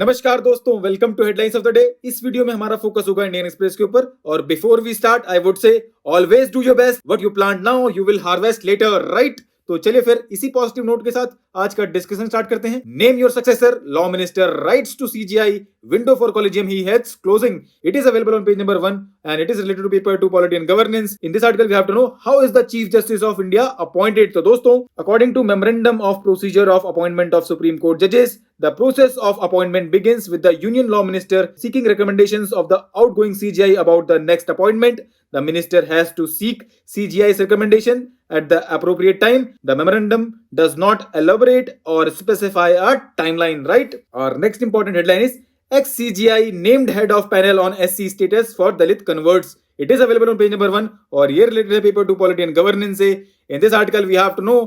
नमस्कार दोस्तों, welcome to headlines of the day. इस वीडियो में हमारा फोकस होगा इंडियन एक्सप्रेस के ऊपर। और before we start I would say always do your best, what you plant now you will harvest later, right. तो चलिए फिर इसी पॉजिटिव नोट के साथ आज का डिस्कशन स्टार्ट करते हैं। Name your successor, law minister writes to CJI, window for collegium he heads closing. It is available on page number 1 and it is related to paper 2 polity and governance. In this article we have to know how is the Chief Justice of India appointed. तो दोस्तों, according to memorandum of procedure of appointment of Supreme Court judges, the process of appointment begins with the Union Law Minister seeking recommendations of the outgoing CGI about the next appointment. The minister has to seek CGI's recommendation at the appropriate time. The memorandum does not elaborate or specify a timeline, right? Our next important headline is ex-CGI named head of panel on SC status for Dalit converts. It is available on page number 1 और ये related है paper 2 polity and governance से. In this article we have to know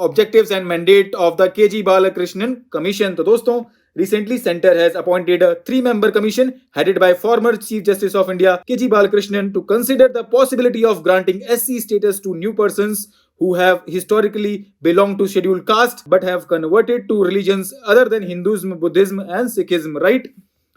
objectives and mandate of the KG Balakrishnan Commission. तो दोस्तों, recently Center has appointed a 3-member commission headed by former Chief Justice of India KG Balakrishnan to consider the possibility of granting SC status to new persons who have historically belonged to scheduled caste but have converted to religions other than Hinduism, Buddhism and Sikhism, right?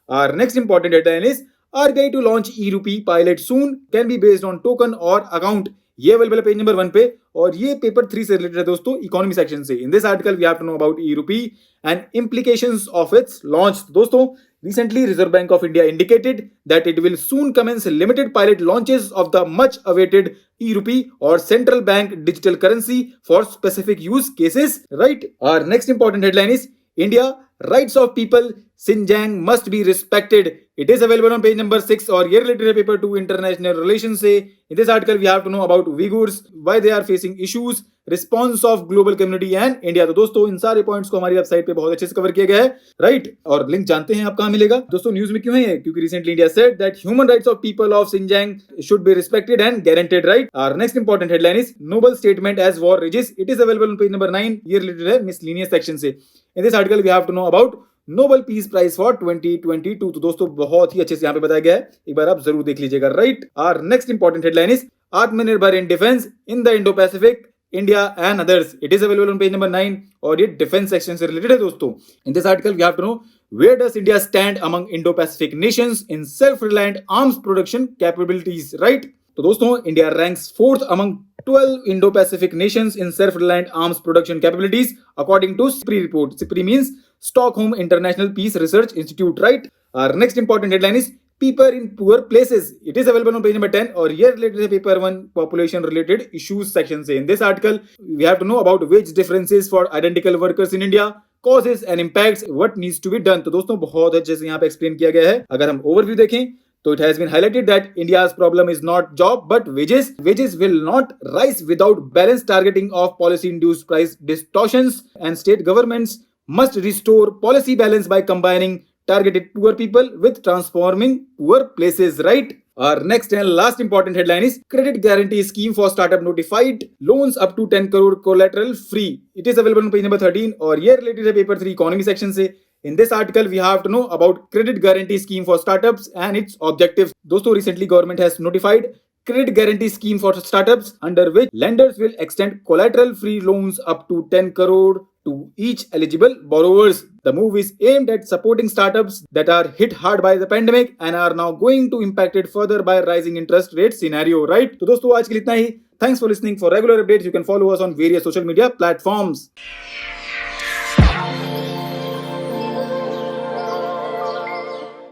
Our next important headline is RBI to launch e-rupee pilot soon, can be based on token or account. ये available है page number 1 पे और ये paper 3 से related है दोस्तों, economy section से। In this article we have to know about e-rupee and implications of its launch. दोस्तों, recently Reserve Bank of India indicated that it will soon commence limited pilot launches of the much awaited e-rupee or central bank digital currency for specific use cases, right? Our next important headline is India rights of people Xinjiang must be respected. It is available on page number 6 और ये related है paper 2 international relations से. In this article we have to know about Uyghurs, why they are facing issues, response of global community and India. तो दोस्तों, इन सारे points को हमारी website पे बहुत अच्छे से कवर किया गया है, राइट? और लिंक जानते हैं आप कहाँ मिलेगा दोस्तों? न्यूज में क्यों है ये? क्योंकि recently India said that human rights of people of Xinjiang should be respected and guaranteed, right? Our next important headline is Noble statement as war rages. It is available on page number 9. ये related है miscellaneous section से. In this article we have to know about Nobel peace prize for 2022. तो दोस्तों, बहुत ही अच्छे से यहाँ पे बताया गया है, एक बार आप जरूर देख लीजिएगा, right? Our next important headline is Atmanirbhar in defence in the Indo Pacific India and others. It is available on page number 9 और ये डिफेंस सेक्शन से रिलेटेड है दोस्तों. In this article we have to know where does India stand among Indo Pacific nations in self reliant arms production capabilities, right? तो दोस्तों, India ranks 4th among 12 Indo-Pacific nations in self-reliant arms production capabilities according to SIPRI report. SIPRI means Stockholm International Peace Research Institute, right? Our next important headline is People in Poor Places. It is available on page number 10 और ये related है paper 1 population related issues section से. In this article we have to know about wage differences for identical workers in India, causes and impacts, what needs to be done. तो दोस्तों, बहुत अच्छे से यहाँ पे एक्सप्लेन किया गया है. अगर हम ओवरव्यू देखें तो it has been highlighted that India's problem is not job but wages. Wages will not rise without balanced targeting of policy-induced price distortions, and state governments must restore policy balance by combining targeted poor people with transforming poor places, right? Our next and last important headline is Credit Guarantee Scheme for Startup Notified Loans up to 10 crore collateral free. It is available on page number 13 और ये related है paper 3 economy section से. In this article, we have to know about Credit Guarantee Scheme for Startups and its objectives. दोस्तों, recently government has notified Credit Guarantee Scheme for Startups under which lenders will extend collateral-free loans up to 10 crore to each eligible borrowers. The move is aimed at supporting startups that are hit hard by the pandemic and are now going to impacted further by rising interest rate scenario, right? तो दोस्तों, आज के लिए इतना ही. Thanks for listening. For regular updates, you can follow us on various social media platforms.